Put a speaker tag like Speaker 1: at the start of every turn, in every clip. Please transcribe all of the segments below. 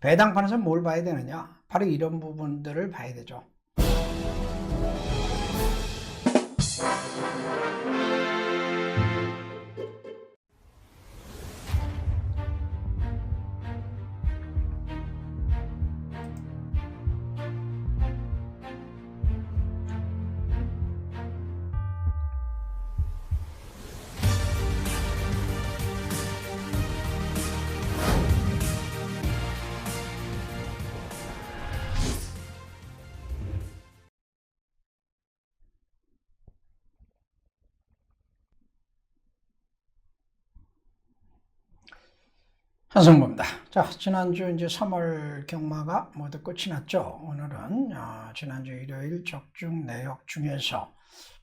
Speaker 1: 배당판에서 뭘 봐야 되느냐? 바로 이런 부분들을 봐야 되죠. 한성모입니다. 자, 지난주 이제 3월 경마가 모두 끝이 났죠. 오늘은 지난주 일요일 적중 내역 중에서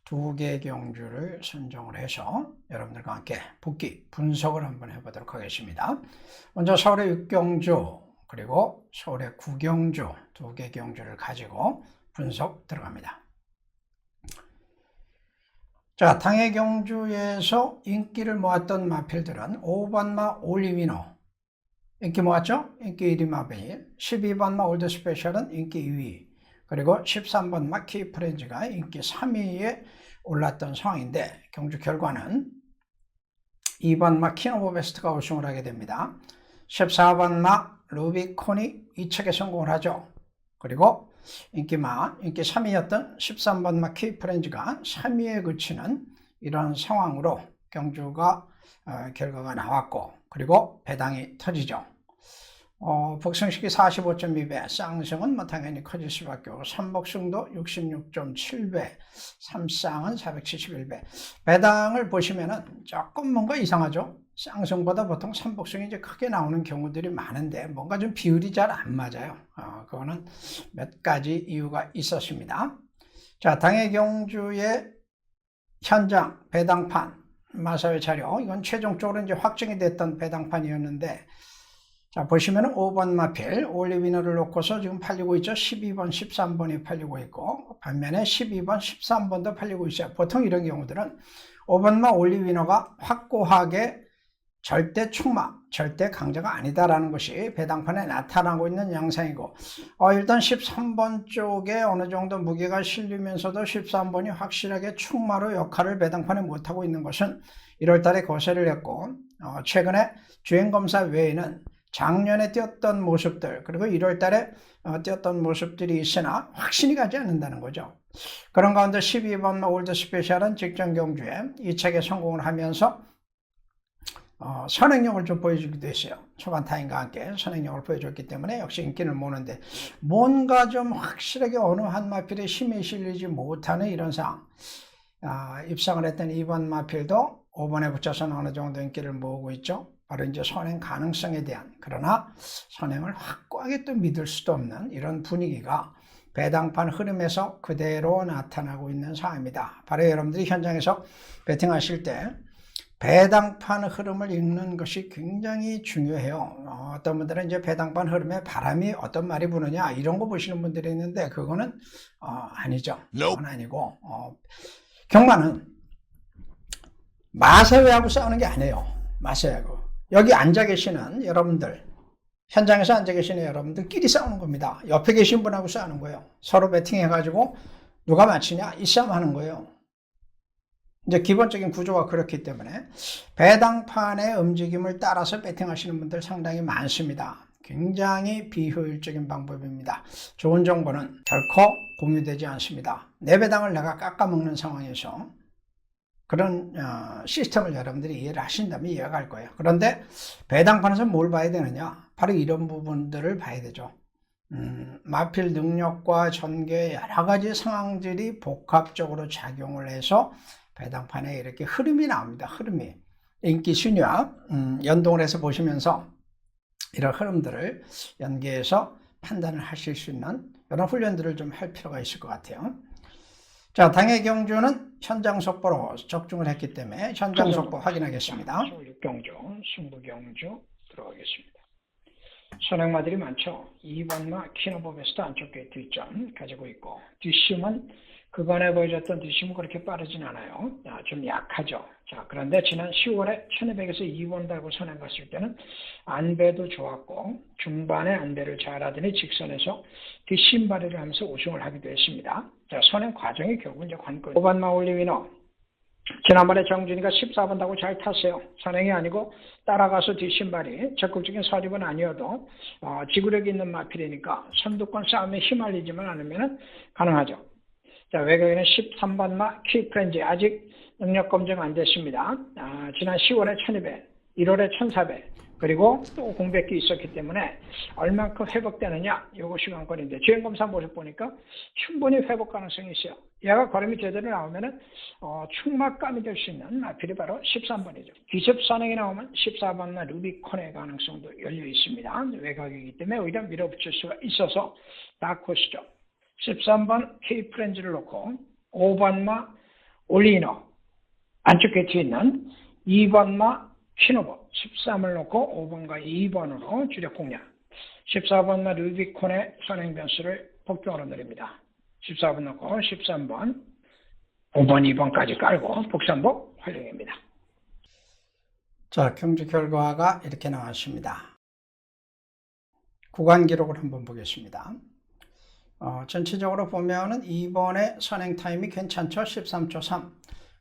Speaker 1: 2개 경주를 선정을 해서 여러분들과 함께 복귀 분석을 한번 해보도록 하겠습니다. 먼저 서울의 6경주 그리고 서울의 9경주 2개 경주를 가지고 분석 들어갑니다. 자, 당해 경주에서 인기를 모았던 마필들은 5번마 올리위너 인기 모았죠? 인기 1위 마베일, 12번마 올드 스페셜은 인기 2위, 그리고 13번마 키프렌즈가 인기 3위에 올랐던 상황인데 경주 결과는 2번마 킹 오브 베스트가 우승을 하게 됩니다. 14번마 루비콘이 2척에 성공을 하죠. 그리고 인기 3위였던 13번마 키프렌즈가 3위에 그치는 이런 상황으로 경주가 결과가 나왔고, 그리고 배당이 터지죠. 복승식이 45.2배, 쌍승은 당연히 커질 수밖에 없고, 삼복승도 66.7배, 삼쌍은 471배. 배당을 보시면은 조금 뭔가 이상하죠. 쌍승보다 보통 삼복승이 이제 크게 나오는 경우들이 많은데 뭔가 좀 비율이 잘 안 맞아요. 그거는 몇 가지 이유가 있었습니다. 자, 당해 경주의 현장 배당판 마사회 자료, 이건 최종적으로 이제 확정이 됐던 배당판이었는데, 자, 보시면은 5번 마필, 올리위너를 놓고서 지금 팔리고 있죠. 12번, 13번이 팔리고 있고, 반면에 12번, 13번도 팔리고 있어요. 보통 이런 경우들은 5번마 올리위너가 확고하게 절대 충마, 절대 강자가 아니다라는 것이 배당판에 나타나고 있는 양상이고, 일단 13번 쪽에 어느 정도 무게가 실리면서도 13번이 확실하게 충마로 역할을 배당판에 못하고 있는 것은 1월 달에 거세를 했고, 최근에 주행검사 외에는 작년에 뛰었던 모습들, 그리고 1월 달에 뛰었던 모습들이 있으나 확신이 가지 않는다는 거죠. 그런 가운데 12번 올드 스페셜은 직전 경주에 2착에 성공을 하면서 선행력을 좀 보여주기도 했어요. 초반 타임과 함께 선행력을 보여줬기 때문에 역시 인기를 모으는데, 뭔가 좀 확실하게 어느 한 마필에 힘이 실리지 못하는 이런 상황. 입상을 했던 2번 마필도 5번에 붙여서는 어느 정도 인기를 모으고 있죠. 바로 이제 선행 가능성에 대한, 그러나 선행을 확고하게 또 믿을 수도 없는 이런 분위기가 배당판 흐름에서 그대로 나타나고 있는 상황입니다. 바로 여러분들이 현장에서 배팅하실 때 배당판 흐름을 읽는 것이 굉장히 중요해요. 어떤 분들은 이제 배당판 흐름에 바람이 어떤 말이 부느냐 이런 거 보시는 분들이 있는데, 그거는 아니죠. 그건 아니고, 경마는 마사회하고 싸우는 게 아니에요. 마사회하고. 여기 앉아 계시는 여러분들, 현장에서 앉아 계시는 여러분들끼리 싸우는 겁니다. 옆에 계신 분하고 싸우는 거예요. 서로 배팅해가지고 누가 맞히냐 이 싸움 하는 거예요. 이제 기본적인 구조가 그렇기 때문에 배당판의 움직임을 따라서 배팅하시는 분들 상당히 많습니다. 굉장히 비효율적인 방법입니다. 좋은 정보는 결코 공유되지 않습니다. 내 배당을 내가 깎아먹는 상황에서 그런 시스템을 여러분들이 이해를 하신다면 이해가 갈 거예요. 그런데 배당판에서 뭘 봐야 되느냐? 바로 이런 부분들을 봐야 되죠. 마필 능력과 전개 여러 가지 상황들이 복합적으로 작용을 해서 배당판에 이렇게 흐름이 나옵니다. 흐름이. 인기 순위와 연동을 해서 보시면서 이런 흐름들을 연계해서 판단을 하실 수 있는 이런 훈련들을 좀 할 필요가 있을 것 같아요. 자, 당해 경주는 현장 속보로 적중을 했기 때문에 현장 속보 확인하겠습니다. 서울 6경주, 승부 경주 들어가겠습니다. 선행마들이 많죠. 2번마 킹 오브 베스트 안쪽 게이트 뒷점 가지고 있고, 뒷심은 그간에 보여줬던 뒷심은 그렇게 빠르진 않아요. 좀 약하죠. 자, 그런데 지난 10월에 1200에서 2원 달고 선행 갔을 때는 안배도 좋았고 중반에 안배를 잘하더니 직선에서 뒷심 발휘를 하면서 우승을 하기도 했습니다. 자, 선행 과정이 결국 이제 관건. 5번마 올리위너. 지난번에 정준이가 14번 타고 잘 탔어요. 선행이 아니고 따라가서 뒷심발이 적극적인 서립은 아니어도 지구력이 있는 마필이니까 선두권 싸움에 휘말리지만 않으면 가능하죠. 자, 외곽에는 13번마 키프렌즈 아직 능력 검증 안 됐습니다. 지난 10월에 1200, 1월에 1400, 그리고 또 공백기 있었기 때문에 얼만큼 회복되느냐 이것이 관건인데 주행검사 모습 보니까 충분히 회복 가능성이 있어요. 얘가 걸음이 제대로 나오면은 충막감이 될 수 있는 마필이 바로 13번이죠. 기습 선행이 나오면 14번나 루비콘의 가능성도 열려 있습니다. 외곽이기 때문에 오히려 밀어붙일 수가 있어서 다크호스죠. 13번 K프렌즈를 놓고 5번마 올리너 안쪽 게이트에 있는 2번마 키노버 13을 놓고 5번과 2번으로 주력 공략 14번마 루비콘의 선행 변수를 복병으로 내립니다. 14번 놓고 13번 5번 2번까지 깔고 복선복 활용입니다. 자, 경주 결과가 이렇게 나왔습니다. 구간 기록을 한번 보겠습니다. 전체적으로 보면은 2번의 선행 타임이 괜찮죠. 13초 3.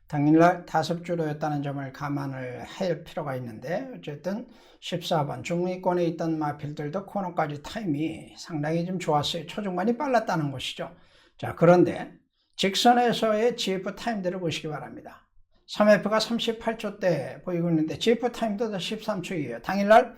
Speaker 1: 당일날 5주로였다는 점을 감안을 할 필요가 있는데 어쨌든 14번 중위권에 있던 마필들도 코너까지 타임이 상당히 좀 좋았어요. 초중반이 빨랐다는 것이죠. 자, 그런데 직선에서의 GF 타임들을 보시기 바랍니다. 3F가 38초대 보이고 있는데 GF 타임도 13초이에요. 당일날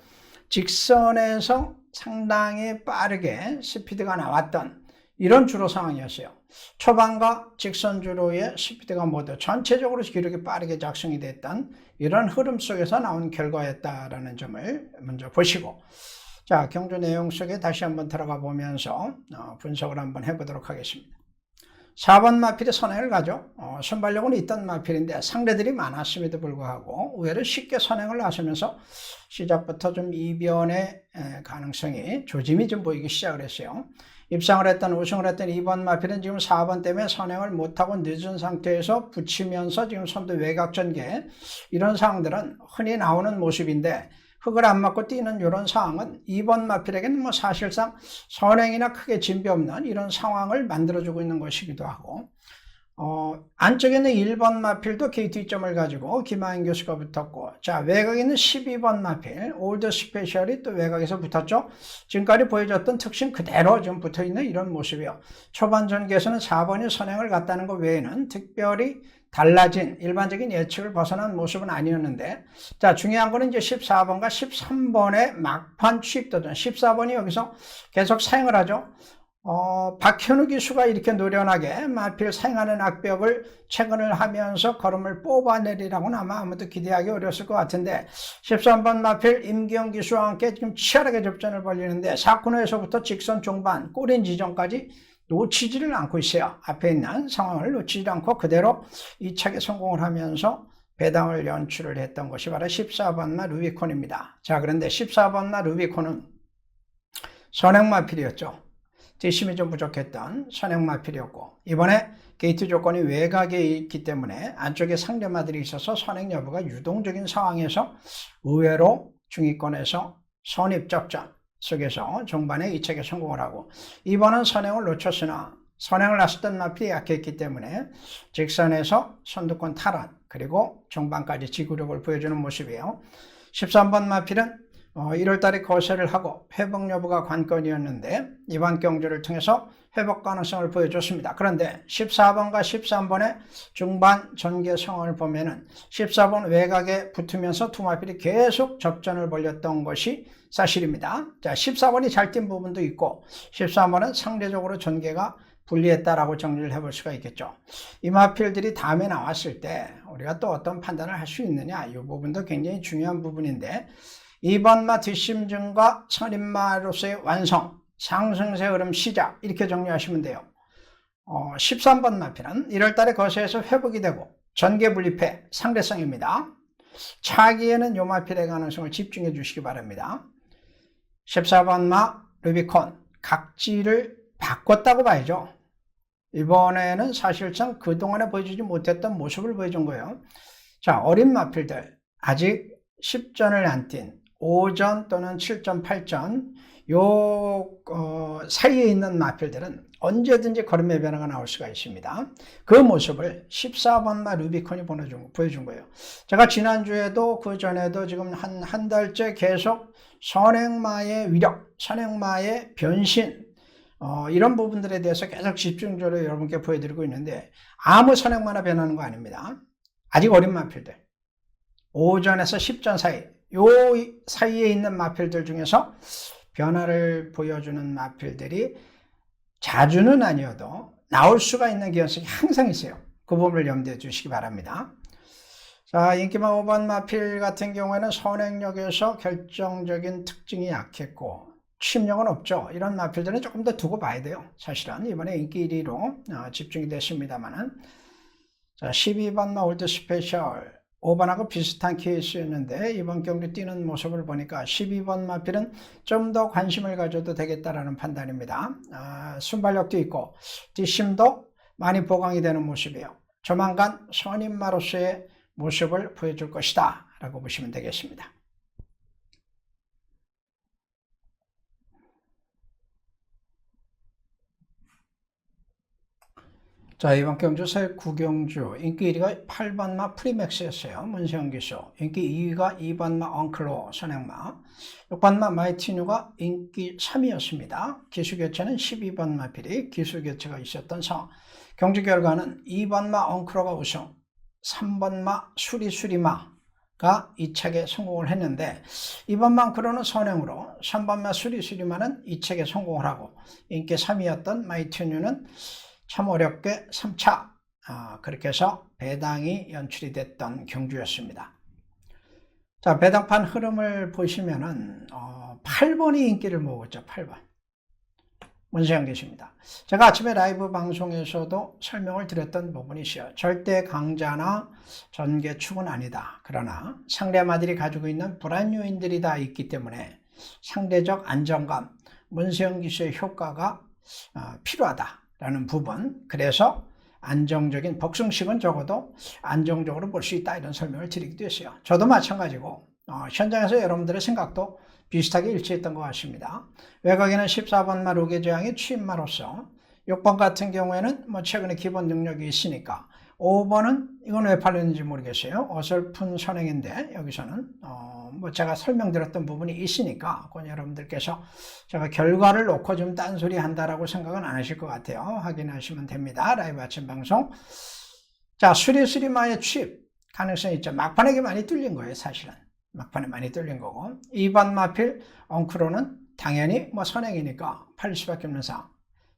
Speaker 1: 직선에서 상당히 빠르게 스피드가 나왔던 이런 주로 상황이었어요. 초반과 직선 주로의 스피드가 모두 전체적으로 기록이 빠르게 작성이 됐던 이런 흐름 속에서 나온 결과였다라는 점을 먼저 보시고, 자, 경주 내용 속에 다시 한번 들어가 보면서 분석을 한번 해보도록 하겠습니다. 4번 마필이 선행을 가죠. 순발력은 있던 마필인데 상대들이 많았음에도 불구하고 의외로 쉽게 선행을 나서면서 시작부터 좀 이변의 가능성이 조짐이 좀 보이기 시작을 했어요. 입상을 했던 우승을 했던 2번 마필은 지금 4번 때문에 선행을 못하고 늦은 상태에서 붙이면서 지금 선두 외곽 전개 이런 상황들은 흔히 나오는 모습인데 흙을 안 맞고 뛰는 이런 상황은 2번 마필에게는 사실상 선행이나 크게 진배 없는 이런 상황을 만들어주고 있는 것이기도 하고 안쪽에 있는 1번 마필도 게이트 2점을 가지고 김하인 교수가 붙었고, 자, 외곽에 있는 12번 마필 올드 스페셜이 또 외곽에서 붙었죠. 지금까지 보여줬던 특징 그대로 좀 붙어있는 이런 모습이에요. 초반 전개에서는 4번이 선행을 갔다는 것 외에는 특별히 달라진 일반적인 예측을 벗어난 모습은 아니었는데, 자, 중요한 거는 이제 14번과 13번의 막판 취입도전. 14번이 여기서 계속 사용을 하죠. 박현우 기수가 이렇게 노련하게 마필 사용하는 악벽을 체근을 하면서 걸음을 뽑아내리라고는 아마 아무도 기대하기 어려웠을 것 같은데 13번 마필 임기영 기수와 함께 지금 치열하게 접전을 벌이는데 4코너에서부터 직선 중반 꼬린 지점까지 놓치지를 않고 있어요. 앞에 있는 상황을 놓치지 않고 그대로 2착에 성공을 하면서 배당을 연출을 했던 것이 바로 14번마 루비콘입니다. 자, 그런데 14번마 루비콘은 선행마필이었죠. 뒷심이 좀 부족했던 선행마필이었고 이번에 게이트 조건이 외곽에 있기 때문에 안쪽에 상대마들이 있어서 선행 여부가 유동적인 상황에서 의외로 중위권에서 선입적전 속에서 종반에 2착에 성공을 하고 이번은 선행을 놓쳤으나 선행을 나섰던 마필이 약했기 때문에 직선에서 선두권 탈환 그리고 종반까지 지구력을 보여주는 모습이에요. 13번 마필은 1월달에 거세를 하고 회복 여부가 관건이었는데 이번 경주를 통해서 회복 가능성을 보여줬습니다. 그런데 14번과 13번의 중반 전개 상황을 보면은 14번 외곽에 붙으면서 두 마필이 계속 접전을 벌였던 것이 사실입니다. 자, 14번이 잘 뛴 부분도 있고 13번은 상대적으로 전개가 불리했다라고 정리를 해볼 수가 있겠죠. 이 마필들이 다음에 나왔을 때 우리가 또 어떤 판단을 할 수 있느냐 이 부분도 굉장히 중요한 부분인데 2번마 뒷심증과 선임마로서의 완성, 상승세 흐름 시작 이렇게 정리하시면 돼요. 13번 마필은 1월달에 거세에서 회복이 되고 전개 분립해 상대성입니다. 차기에는 요 마필의 가능성을 집중해 주시기 바랍니다. 14번마 루비콘 각지를 바꿨다고 봐야죠. 이번에는 사실상 그동안에 보여주지 못했던 모습을 보여준 거예요. 자, 어린 마필들, 아직 10전을 안 뛴 5전 또는 7전, 8전 요 사이에 있는 마필들은 언제든지 걸음의 변화가 나올 수가 있습니다. 그 모습을 14번마 루비콘이 보여준 거예요. 제가 지난주에도 그 전에도 지금 한 달째 계속 선행마의 위력, 선행마의 변신 이런 부분들에 대해서 계속 집중적으로 여러분께 보여드리고 있는데 아무 선행마나 변하는 거 아닙니다. 아직 어린 마필들 5전에서 10전 사이 요 사이에 있는 마필들 중에서 변화를 보여주는 마필들이 자주는 아니어도 나올 수가 있는 개연성이 항상 있어요. 그 부분을 염두에 두시기 바랍니다. 자, 인기마 5번 마필 같은 경우에는 선행력에서 결정적인 특징이 약했고 취입력은 없죠. 이런 마필들은 조금 더 두고 봐야 돼요. 사실은 이번에 인기 1위로 집중이 됐습니다만은. 자, 12번 마 올드 스페셜 5번하고 비슷한 케이스였는데 이번 경기 뛰는 모습을 보니까 12번 마필은 좀 더 관심을 가져도 되겠다라는 판단입니다. 순발력도 있고 뒷심도 많이 보강이 되는 모습이에요. 조만간 선임마로서의 모습을 보여줄 것이다 라고 보시면 되겠습니다. 자, 이번 경주 새 9경주 인기 1위가 8번마 프리맥스였어요. 문세영 기수. 인기 2위가 2번마 엉클로 선행마. 6번마 마이티뉴가 인기 3위였습니다. 기수 교체는 12번마 필이 기수 교체가 있었던 상황. 경주 결과는 2번마 엉클로가 우승, 3번마 수리수리마가 2착에 성공을 했는데 2번마 엉클로는 선행으로 3번마 수리수리마는 2착에 성공을 하고 인기 3위였던 마이티뉴는 참 어렵게 3차 그렇게 해서 배당이 연출이 됐던 경주였습니다. 자, 배당판 흐름을 보시면은 8번이 인기를 모으죠. 8번 문세영 계십니다. 제가 아침에 라이브 방송에서도 설명을 드렸던 부분이시요. 절대 강자나 전개축은 아니다. 그러나 상대마들이 가지고 있는 불안 요인들이 다 있기 때문에 상대적 안정감, 문세영 기수의 효과가 필요하다. 라는 부분, 그래서 안정적인 복승식은 적어도 안정적으로 볼 수 있다 이런 설명을 드리기도 했어요. 저도 마찬가지고 현장에서 여러분들의 생각도 비슷하게 일치했던 것 같습니다. 외곽에는 14번마 로게저항이 취임마로서 6번 같은 경우에는 뭐 최근에 기본 능력이 있으니까 5번은 이건 왜 팔렸는지 모르겠어요. 어설픈 선행인데 여기서는 뭐 제가 설명드렸던 부분이 있으니까 그건 여러분들께서 제가 결과를 놓고 좀 딴소리 한다라고 생각은 안 하실 것 같아요. 확인하시면 됩니다. 라이브 아침 방송. 자, 수리수리마의 취입 가능성이 있죠. 막판에 많이 뚫린 거예요. 사실은 막판에 많이 뚫린 거고 2번 마필 엉크로는 당연히 뭐 선행이니까 팔릴 수밖에 없는 상황.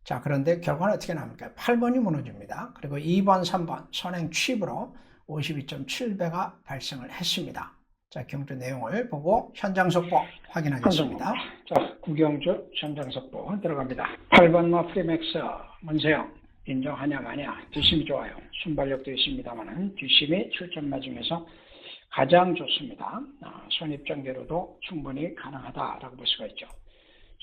Speaker 1: 자, 그런데 결과는 어떻게 나옵니까? 8번이 무너집니다. 그리고 2번, 3번 선행 취입으로 52.7배가 발생을 했습니다. 자, 경주 내용을 보고 현장 속보 확인하겠습니다. 자, 구경주 현장 속보 들어갑니다. 8번마 프리맥스 문세영 인정하냐 마냐 뒷심이 좋아요. 순발력도 있습니다만 뒷심이 출전마 중에서 가장 좋습니다. 선입전개로도 충분히 가능하다라고 볼 수가 있죠.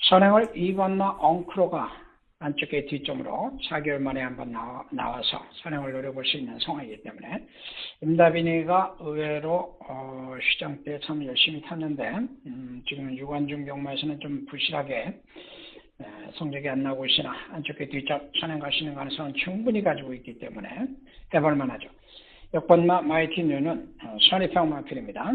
Speaker 1: 선행을 2번마 엉크로가 안쪽에 뒷점으로 4개월 만에 한번 나와서 선행을 노려볼 수 있는 상황이기 때문에 임다빈이가 의외로 시장 때 참 열심히 탔는데 지금 유관중 경마에서는 좀 부실하게 성적이 안 나오고 있으나 안쪽에 뒷점 선행 갈 수 있는 가능성은 충분히 가지고 있기 때문에 해볼 만하죠. 6번마 마이티뉴는 선입형 마필입니다.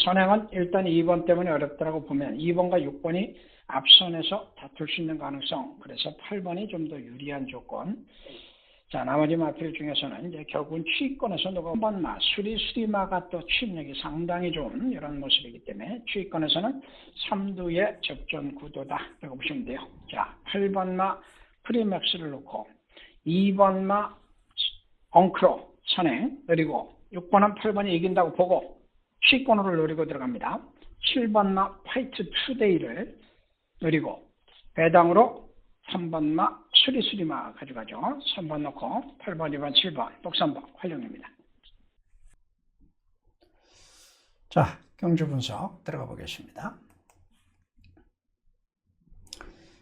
Speaker 1: 선행은 일단 2번 때문에 어렵다고 보면 2번과 6번이 앞선에서 다툴 수 있는 가능성, 그래서 8번이 좀 더 유리한 조건. 자, 나머지 마필 중에서는 이제 결국은 취입권에서 누가 3번마, 수리마가 또 취입력이 상당히 좋은 이런 모습이기 때문에 취입권에서는 3두의 접전 구도다라고 보시면 돼요. 자, 8번마 프리맥스를 놓고 2번마 엉크로 선행, 그리고 6번은 8번이 이긴다고 보고 취입권으로 노리고 들어갑니다. 7번마 파이트 투데이를 그리고 배당으로 3번마 수리마 가져가죠. 3번 넣고 8번, 2번, 7번, 독선번 활용입니다. 자, 경주 분석 들어가 보겠습니다.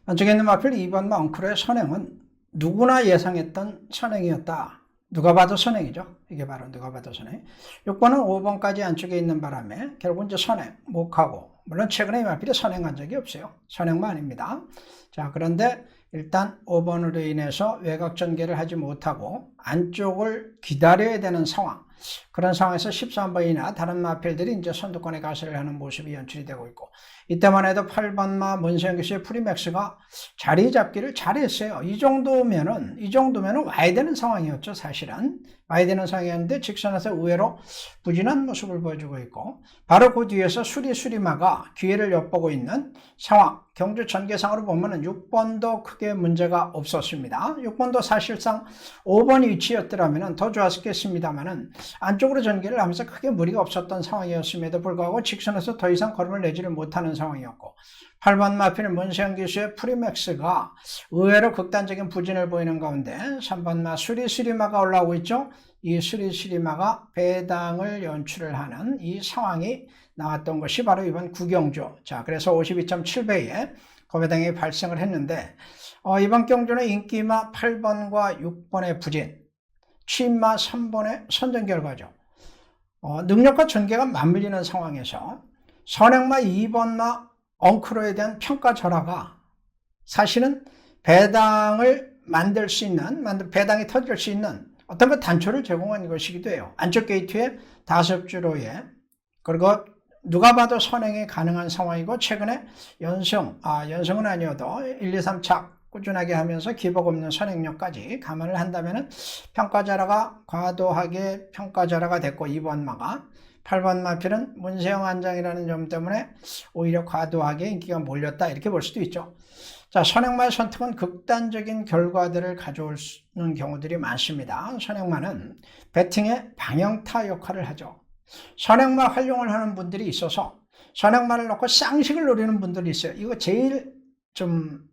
Speaker 1: 안쪽에 있는 마필 2번마 엉크로의 선행은 누구나 예상했던 선행이었다. 누가 봐도 선행이죠. 이게 바로 누가 봐도 선행. 6번은 5번까지 안쪽에 있는 바람에 결국 이제 선행 못 하고, 물론 최근에 이 마필이 선행한 적이 없어요. 선행만 아닙니다. 자, 그런데 일단 5번으로 인해서 외곽 전개를 하지 못하고 안쪽을 기다려야 되는 상황. 그런 상황에서 13번이나 다른 마필들이 이제 선두권에 가세를 하는 모습이 연출이 되고 있고, 이때만 해도 8번마 문세영 교수의 프리맥스가 자리 잡기를 잘했어요. 이 정도면은 와야 되는 상황이었죠. 사실은 와야 되는 상황이었는데 직선에서 의외로 부진한 모습을 보여주고 있고, 바로 그 뒤에서 수리마가 기회를 엿보고 있는 상황. 경주 전개상으로 보면은 6번도 크게 문제가 없었습니다. 6번도 사실상 5번 위치였더라면 더 좋았겠습니다만은 안쪽으로 전개를 하면서 크게 무리가 없었던 상황이었음에도 불구하고 직선에서 더 이상 걸음을 내지를 못하는 상황이었고, 8번 마필 문세영 기수의 프리맥스가 의외로 극단적인 부진을 보이는 가운데 3번 마 수리마가 올라오고 있죠. 이 수리마가 배당을 연출을 하는 이 상황이 나왔던 것이 바로 이번 구경주. 자, 그래서 52.7배에 거배당이 발생을 했는데, 이번 경주는 인기마 8번과 6번의 부진, 취임마 3번의 선전 결과죠. 능력과 전개가 맞물리는 상황에서 선행마 2번마 엉크로에 대한 평가 절하가 사실은 배당을 만들 수 있는, 배당이 터질 수 있는 어떤 그 단초를 제공한 것이기도 해요. 안쪽 게이트에 5주로에, 그리고 누가 봐도 선행이 가능한 상황이고, 최근에 연승은 아니어도 1, 2, 3착 꾸준하게 하면서 기복 없는 선행력까지 감안을 한다면 평가자라가 과도하게 평가자라가 됐고, 2번마가 8번 마필은 문세영 안장이라는 점 때문에 오히려 과도하게 인기가 몰렸다, 이렇게 볼 수도 있죠. 자, 선행마의 선택은 극단적인 결과들을 가져오는 경우들이 많습니다. 선행마는 배팅의 방향타 역할을 하죠. 선행마 활용을 하는 분들이 있어서 선행마를 놓고 쌍식을 노리는 분들이 있어요. 이거 제일 좀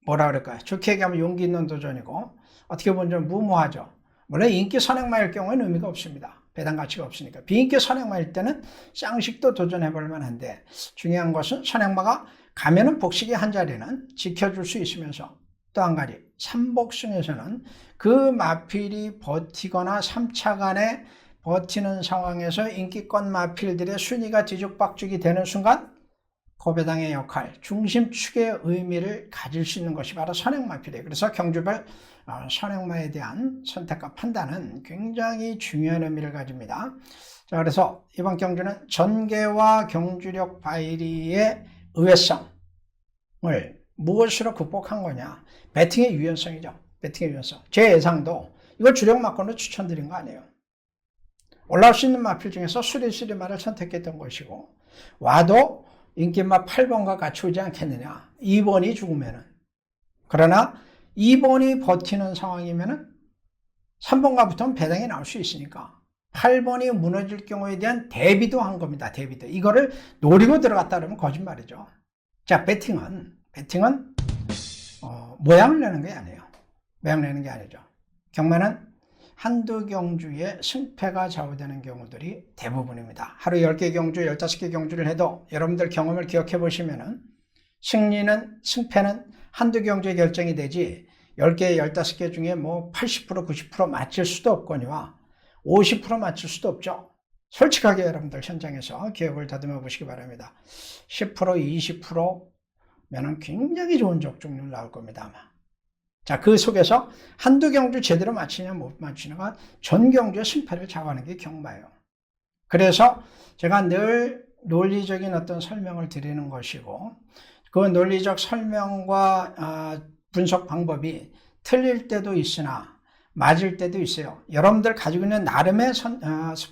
Speaker 1: 뭐라 그럴까요? 좋게 얘기하면 용기 있는 도전이고, 어떻게 보면 좀 무모하죠. 물론 인기 선행마일 경우에는 의미가 없습니다. 배당 가치가 없으니까. 비인기 선행마일 때는 쌍식도 도전해볼 만한데, 중요한 것은 선행마가 가면은 복식의 한 자리는 지켜줄 수 있으면서, 또 한 가지 3복승에서는 그 마필이 버티거나 3차 간에 버티는 상황에서 인기권 마필들의 순위가 뒤죽박죽이 되는 순간 거배당의 역할, 중심축의 의미를 가질 수 있는 것이 바로 선행마필이에요. 그래서 경주별 선행마에 대한 선택과 판단은 굉장히 중요한 의미를 가집니다. 자, 그래서 이번 경주는 전개와 경주력 바이리의 의외성을 무엇으로 극복한 거냐? 배팅의 유연성이죠. 배팅의 유연성. 제 예상도 이걸 주력 마건으로 추천드린 거 아니에요. 올라올 수 있는 마필 중에서 수리마를 선택했던 것이고, 와도 인기마 8번과 같이 오지 않겠느냐. 2번이 죽으면은. 그러나 2번이 버티는 상황이면은 3번과 붙으면 배당이 나올 수 있으니까 8번이 무너질 경우에 대한 대비도 한 겁니다. 대비도. 이거를 노리고 들어갔다 그러면 거짓말이죠. 자, 배팅은 모양을 내는 게 아니에요. 모양 내는 게 아니죠. 경마는 한두 경주에 승패가 좌우되는 경우들이 대부분입니다. 하루 10개 경주, 15개 경주를 해도 여러분들 경험을 기억해 보시면은 승패는 한두 경주에 결정이 되지 10개, 15개 중에 뭐 80%, 90% 맞출 수도 없거니와 50% 맞출 수도 없죠. 솔직하게 여러분들 현장에서 기억을 다듬어 보시기 바랍니다. 10%, 20%면은 굉장히 좋은 적중률 나올 겁니다, 아마. 자, 그 속에서 한두 경주 제대로 맞히냐 못 맞히냐가 전 경주의 승패를 좌우하는 게 경마예요. 그래서 제가 늘 논리적인 어떤 설명을 드리는 것이고, 그 논리적 설명과 분석 방법이 틀릴 때도 있으나 맞을 때도 있어요. 여러분들 가지고 있는 나름의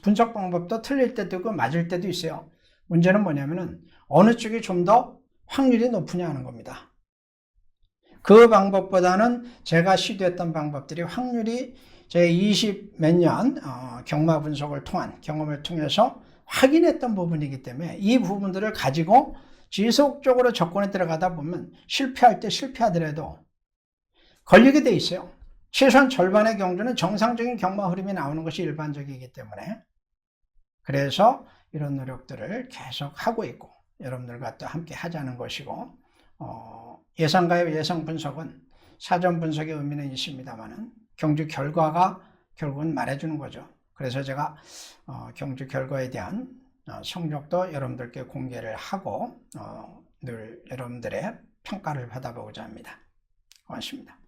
Speaker 1: 분석 방법도 틀릴 때도 있고 맞을 때도 있어요. 문제는 뭐냐면은 어느 쪽이 좀 더 확률이 높으냐 하는 겁니다. 그 방법보다는 제가 시도했던 방법들이 확률이 제 20 몇 년 경마 분석을 통한 경험을 통해서 확인했던 부분이기 때문에 이 부분들을 가지고 지속적으로 접근에 들어가다 보면 실패할 때 실패하더라도 걸리게 돼 있어요. 최소한 절반의 경주는 정상적인 경마 흐름이 나오는 것이 일반적이기 때문에, 그래서 이런 노력들을 계속 하고 있고 여러분들과 또 함께 하자는 것이고, 예상가의 예상 분석은 사전 분석의 의미는 있습니다만은 경주 결과가 결국은 말해주는 거죠. 그래서 제가 경주 결과에 대한 성적도 여러분들께 공개를 하고 늘 여러분들의 평가를 받아보고자 합니다. 고맙습니다.